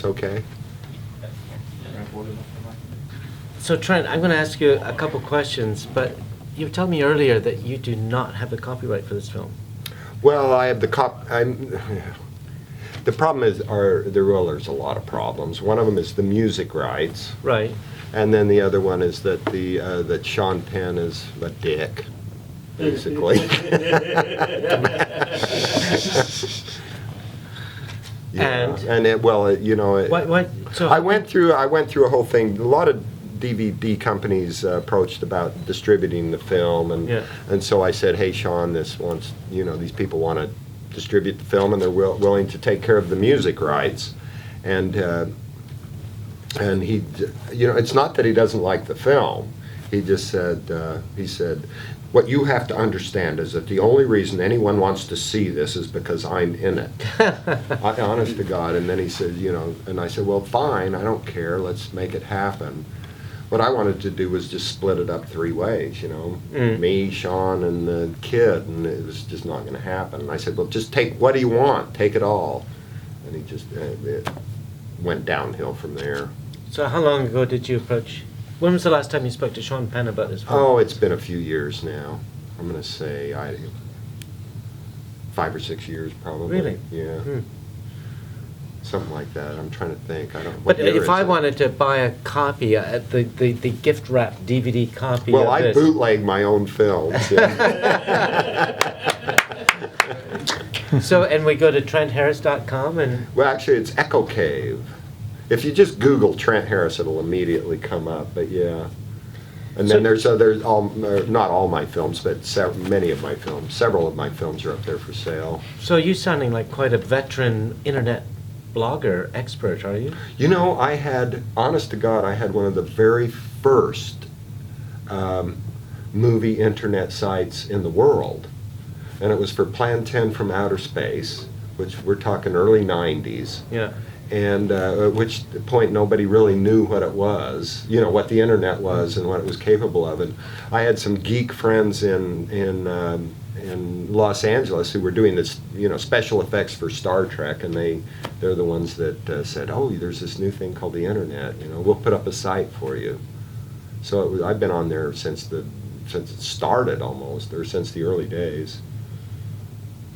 okay? So Trent, I'm going to ask you a couple questions, but you told me earlier that you do not have the copyright for this film. Well, I have the the problem is, there's a lot of problems. One of them is the music rights. Right. And then the other one is that that Sean Penn is a dick, basically. Yeah. And it, well, you know, So I went through a whole thing. A lot of DVD companies approached about distributing the film, and so I said, hey, Sean, these people want to distribute the film, and they're willing to take care of the music rights, and he, it's not that he doesn't like the film. He just said, what you have to understand is that the only reason anyone wants to see this is because I'm in it. Honest to God. And then he said, and I said, well, fine, I don't care, let's make it happen. What I wanted to do was just split it up 3 ways, me, Sean, and the kid, and it was just not going to happen. And I said, well, just take, what do you want? Take it all. And he just, it went downhill from there. So how long ago did you approach? When was the last time you spoke to Sean Penn about this film? Oh, it's been a few years now. I'm going to say 5 or 6 years probably. Really? Yeah. Something like that. I'm trying to think. But if I wanted to buy a copy, the gift wrap DVD copy well, of this. I bootleg my own films. Yeah. So, and we go to TrentHarris.com and... Well, actually, it's Echo Cave. If you just Google Trent Harris, it'll immediately come up, but yeah. And then there's not all my films, but many of my films. Several of my films are up there for sale. So you're sounding like quite a veteran internet blogger expert, are you? Honest to God, I had one of the very first movie internet sites in the world. And it was for Plan 10 from Outer Space, which we're talking early 90s. Yeah. And at which point nobody really knew what it was, what the internet was and what it was capable of. And I had some geek friends in Los Angeles who were doing this, special effects for Star Trek, and they're the ones that said, oh, there's this new thing called the internet. We'll put up a site for you. So I've been on there since it started almost, or since the early days.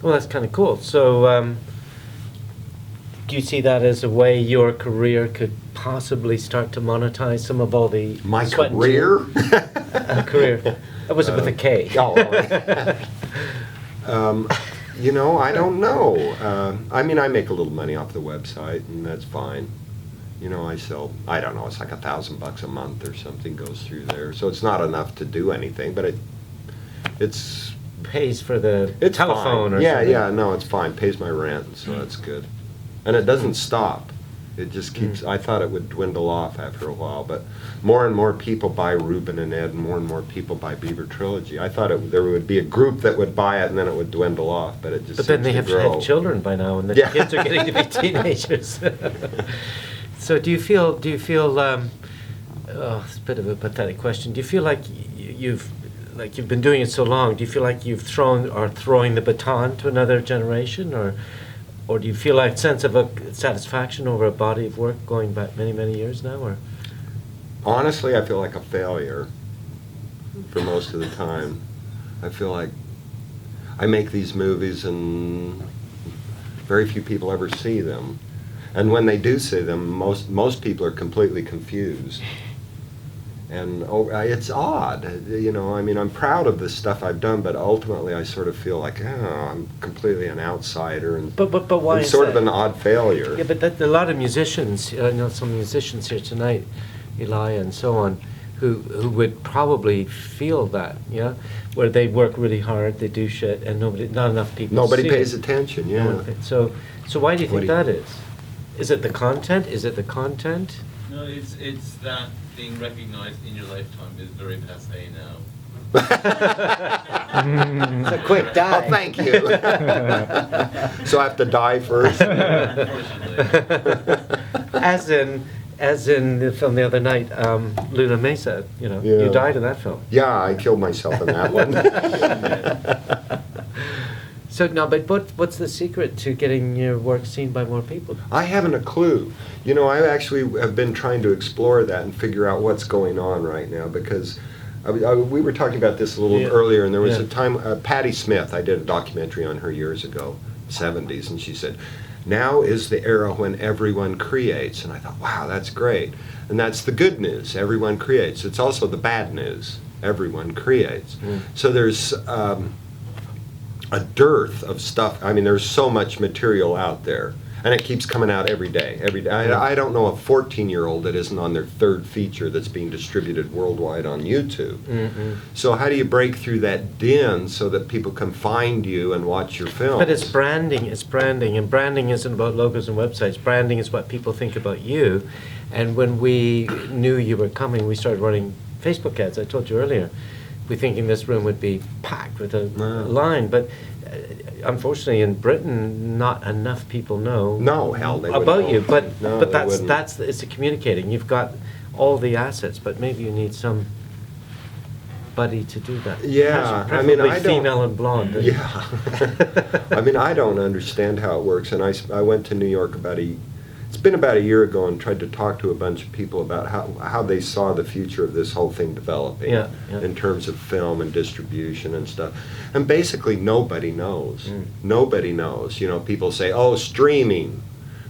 Well, that's kind of cool. So. Do you see that as a way your career could possibly start to monetize some of all the my sweat career? Career. That was with a K. Oh, I don't know. I make a little money off the website, and that's fine. I sell, I don't know, it's like $1,000 a month or something goes through there. So it's not enough to do anything, but it's pays for the telephone fine. or something. Yeah, no, it's fine. Pays my rent, so that's good. And it doesn't stop. It just keeps, I thought it would dwindle off after a while, but more and more people buy Ruben and Ed, and more people buy Beaver Trilogy. I thought there would be a group that would buy it and then it would dwindle off, but it just But then they have grow. to have children by now, and the kids are getting to be teenagers. So do you feel, it's a bit of a pathetic question, do you feel like you've been doing it so long, do you feel like you've throwing the baton to another generation, or do you feel like sense of a satisfaction over a body of work going back many, many years now? Or honestly, I feel like a failure for most of the time. I feel like I make these movies and very few people ever see them. And when they do see them, most people are completely confused. And it's odd, I'm proud of the stuff I've done, but ultimately I sort of feel like, I'm completely an outsider, and but why is sort that? of an odd failure. Yeah, but a lot of musicians, I know some musicians here tonight, Eli and so on, who would probably feel that, where they work really hard, they do shit, and not enough people Nobody see pays it. attention, yeah. So why do you think that is? Is it the content? Is it the content? No, it's that being recognized in your lifetime is very passé now. It's a quick die. Oh, thank you. So I have to die first? Unfortunately. As in the film the other night, Luna Mesa, you died in that film. Yeah, I killed myself in that one. So no, but what's the secret to getting your work seen by more people? I haven't a clue. You know, I actually have been trying to explore that and figure out what's going on right now, because we were talking about this a little earlier, and there was a time, Patti Smith, I did a documentary on her years ago, 70s, and she said, now is the era when everyone creates. And I thought, wow, that's great. And that's the good news, everyone creates. It's also the bad news, everyone creates. So there's a dearth of stuff. I mean, there's so much material out there, and it keeps coming out every day. I don't know a 14-year-old that isn't on their third feature that's being distributed worldwide on YouTube. So how do you break through that din so that people can find you and watch your films? But it's branding, and branding isn't about logos and websites. Branding is what people think about you. And when we knew you were coming, we started running Facebook ads. I told you earlier. We thinking this room would be packed with a line, but unfortunately in Britain, not enough people know they about you. But they that's it's the communicating. You've got all the assets, but maybe you need somebody to do that. Yeah, I Preferably mean, I don't. female and blonde. Yeah, I mean, I don't understand how it works, and I went to New York it's been about a year ago, and tried to talk to a bunch of people about how they saw the future of this whole thing developing in terms of film and distribution and stuff. And basically nobody knows. Nobody knows. You know, people say, oh, streaming,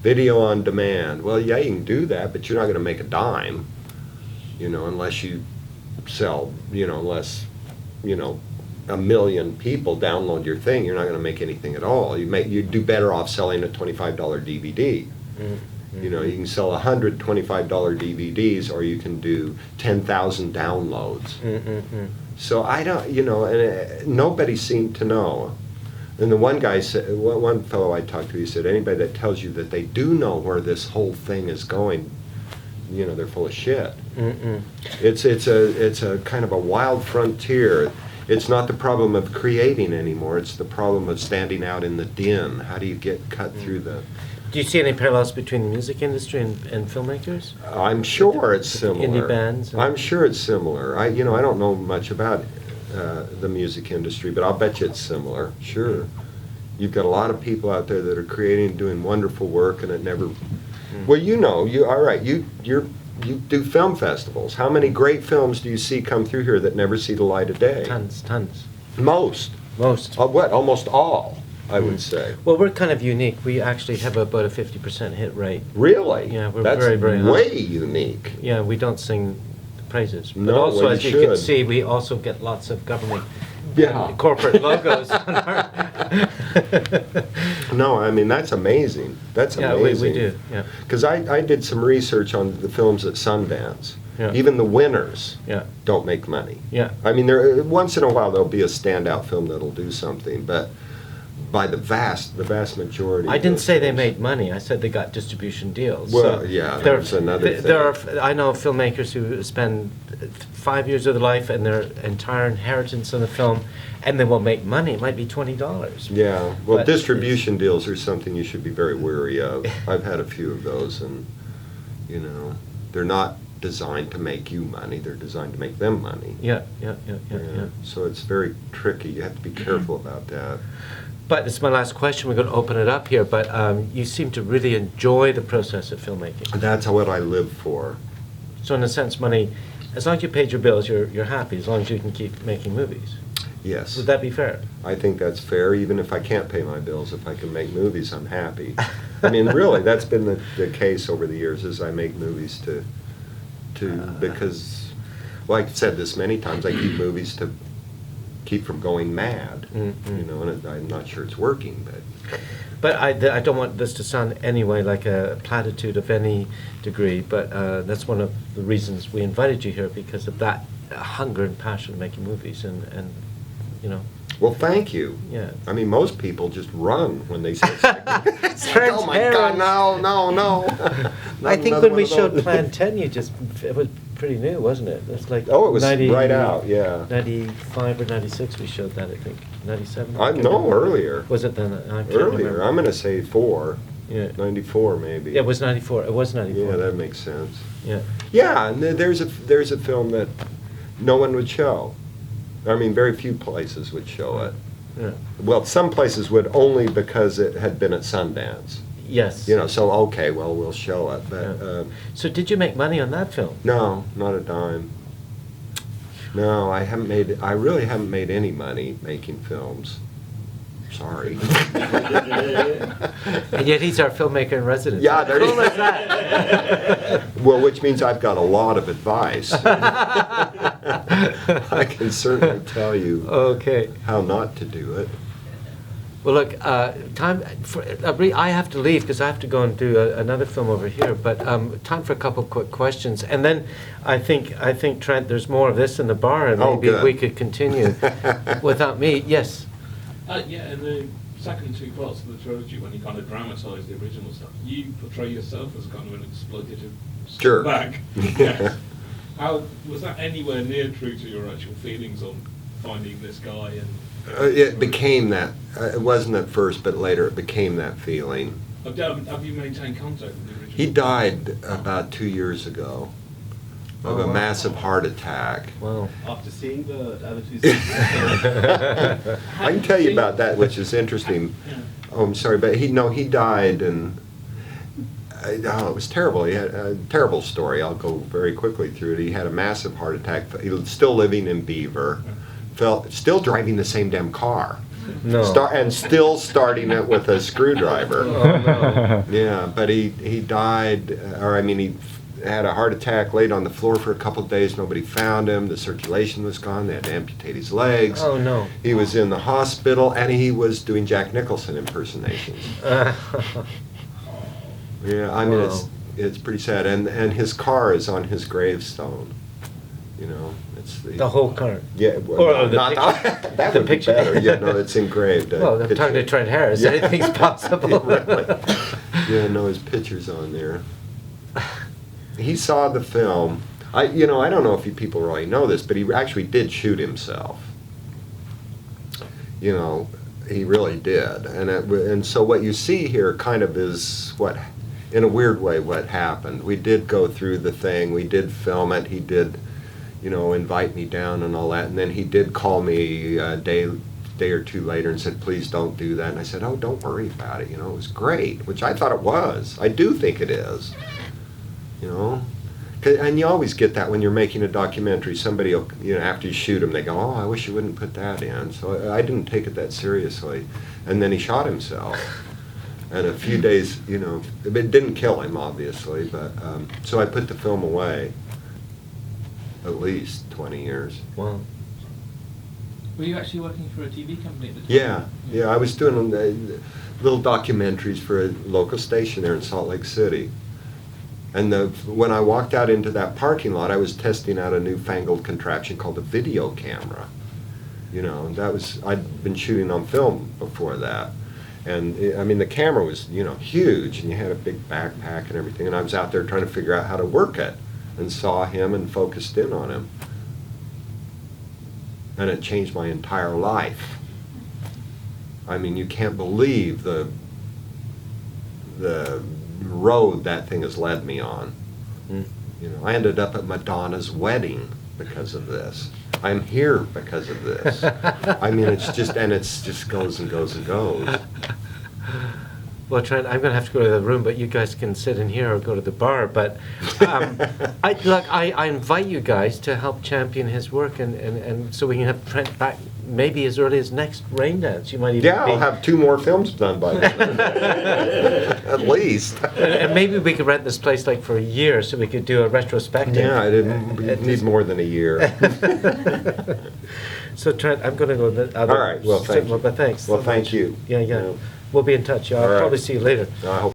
video on demand. Well, yeah, you can do that, but you're not going to make a dime, you know, unless you sell, you know, a million people download your thing, you're not going to make anything at all. You do better off selling a $25 DVD. You know, you can sell 100 $25 DVDs, or you can do 10,000 downloads. So I don't, you know, and nobody seemed to know. And the one guy said, one fellow I talked to, he said, anybody that tells you that they do know where this whole thing is going, you know, they're full of shit. It's a kind of a wild frontier. It's not the problem of creating anymore. It's the problem of standing out in the din. How do you get cut through the... Do you see any parallels between the music industry and filmmakers? I'm sure it's similar. Indie bands? I'm sure it's similar. I don't know much about the music industry, but I'll bet you it's similar. Sure. You've got a lot of people out there that are creating, doing wonderful work, and it never... Well, you know, all right, you do film festivals. How many great films do you see come through here that never see the light of day? Tons. Most. Almost all, I would say. Well, we're kind of unique. We actually have about a 50% hit rate. Really? Yeah, we're That's very, very high. way unique. Yeah, we don't sing praises. But No, also, well, as you should. can see, we also get lots of government Yeah. corporate logos on our... No, I mean, that's amazing. That's amazing. Yeah, we do, yeah. Because I did some research on the films at Sundance. Yeah. Even the winners Yeah. don't make money. Yeah. I mean, there once in a while there'll be a standout film that'll do something, but by the vast majority. I of didn't those say they films- made money. I said they got distribution deals. Well, So yeah, there- that's another There thing. are, I know filmmakers who spend 5 years of their life and their entire inheritance on a film, and they will make money. It might be $20. Yeah, well, But distribution deals are something you should be very wary of. I've had a few of those, and, you know, they're not designed to make you money, they're designed to make them money. Yeah. So it's very tricky, you have to be careful about that. But it's my last question. We're going to open it up here. But you seem to really enjoy the process of filmmaking. That's what I live for. So in a sense, money, as long as you paid your bills, you're happy. As long as you can keep making movies. Yes. Would that be fair? I think that's fair, even if I can't pay my bills. If I can make movies, I'm happy. I mean, really, that's been the case over the years, is I make movies because, well, I've said this many times, I keep movies to keep from going mad, you know, and I'm not sure it's working, but... But I don't want this to sound anyway like a platitude of any degree, but that's one of the reasons we invited you here, because of that hunger and passion of making movies, and you know. Well, thank you. Yeah. I mean, most people just run when they say something. It's like, Trent oh my God, Harris. no. I think Another when we one of showed those. Plan 10, it was pretty new, wasn't it? It's like Oh, it was right out, yeah. 95 or 96 we showed that, I think. 97? I can't know, remember. earlier. Was it then? I can't Earlier, remember. I'm going to say 4. Yeah. 94 maybe. Yeah, it was 94. It was 94. Yeah, that makes sense. Yeah. Yeah, and there's a film that no one would show. I mean, very few places would show it. Yeah. Well, some places would only because it had been at Sundance. Yes. You know, so, okay, well, we'll show it, but, Yeah. So did you make money on that film? no, not a dime. No, I really haven't made any money making films. Sorry. And yet he's our filmmaker in residence. Yeah, How there you cool go. is that? Well, which means I've got a lot of advice. I can certainly tell you Okay. how not to do it. Well, look, time for, I have to leave because I have to go and do another film over here, but time for a couple quick questions. And then I think, Trent, there's more of this in the bar, and Oh, maybe good. we could continue without me. Yes? Yeah, in the second two parts of the trilogy, when you kind of dramatise the original stuff, you portray yourself as kind of an exploitative Sure. scumbag. Yes. How was that anywhere near true to your actual feelings on finding this guy? And It became that. It wasn't at first, but later it became that feeling. have you maintained contact with the original? He died about 2 years ago of Oh, a wow. massive heart attack. Wow. After seeing the other two seasons. I can tell you about that, which is interesting. Yeah. Oh, I'm sorry, but he died, and oh, it was terrible. He had a terrible story. I'll go very quickly through it. He had a massive heart attack. He was still living in Beaver, still driving the same damn car, No. and still starting it with a screwdriver. Oh, no. Yeah, but he died, or I mean, he had a heart attack, laid on the floor for a couple of days. Nobody found him. The circulation was gone. They had to amputate his legs. Oh, no. He was in the hospital, and he was doing Jack Nicholson impersonations. Yeah, I mean, Wow. it's pretty sad. And his car is on his gravestone. You know, it's The whole car. Yeah, well, Or the not picture. that The would be picture. better. Yeah, no, it's engraved. Well, I'm talking to Trent Harris. Yeah. Anything's possible. Really. Yeah, no, his picture's on there. He saw the film. I don't know if you people really know this, but he actually did shoot himself. You know, he really did. And so what you see here kind of is what, in a weird way, what happened. We did go through the thing. We did film it. He did, invite me down and all that. And then he did call me a day or two later and said, please don't do that. And I said, oh, don't worry about it. It was great, which I thought it was. I do think it is. And you always get that when you're making a documentary. Somebody will, after you shoot them, they go, oh, I wish you wouldn't put that in. So I didn't take it that seriously. And then he shot himself. And a few days, it didn't kill him, obviously, but so I put the film away at least 20 years. Wow. Were you actually working for a TV company at the time? Yeah, I was doing little documentaries for a local station there in Salt Lake City. And when I walked out into that parking lot, I was testing out a newfangled contraption called a video camera. I'd been shooting on film before that. And the camera was, huge, and you had a big backpack and everything. And I was out there trying to figure out how to work it, and saw him and focused in on him. And it changed my entire life. I mean, you can't believe the road that thing has led me on. Mm. I ended up at Madonna's wedding because of this. I'm here because of this. I mean, it's just goes and goes and goes. Well, Trent, I'm going to have to go to the room, but you guys can sit in here or go to the bar. But I invite you guys to help champion his work, and so we can have Trent back maybe as early as next Raindance. You might even I'll have 2 more films done by then. At least. and maybe we could rent this place like for a year, so we could do a retrospective. Yeah, I didn't need more than a year. So Trent, I'm going to go to the other. All right, well, thank you. But thanks. Well, so thank much. you. Yeah. We'll be in touch. I'll All right. probably see you later. I hope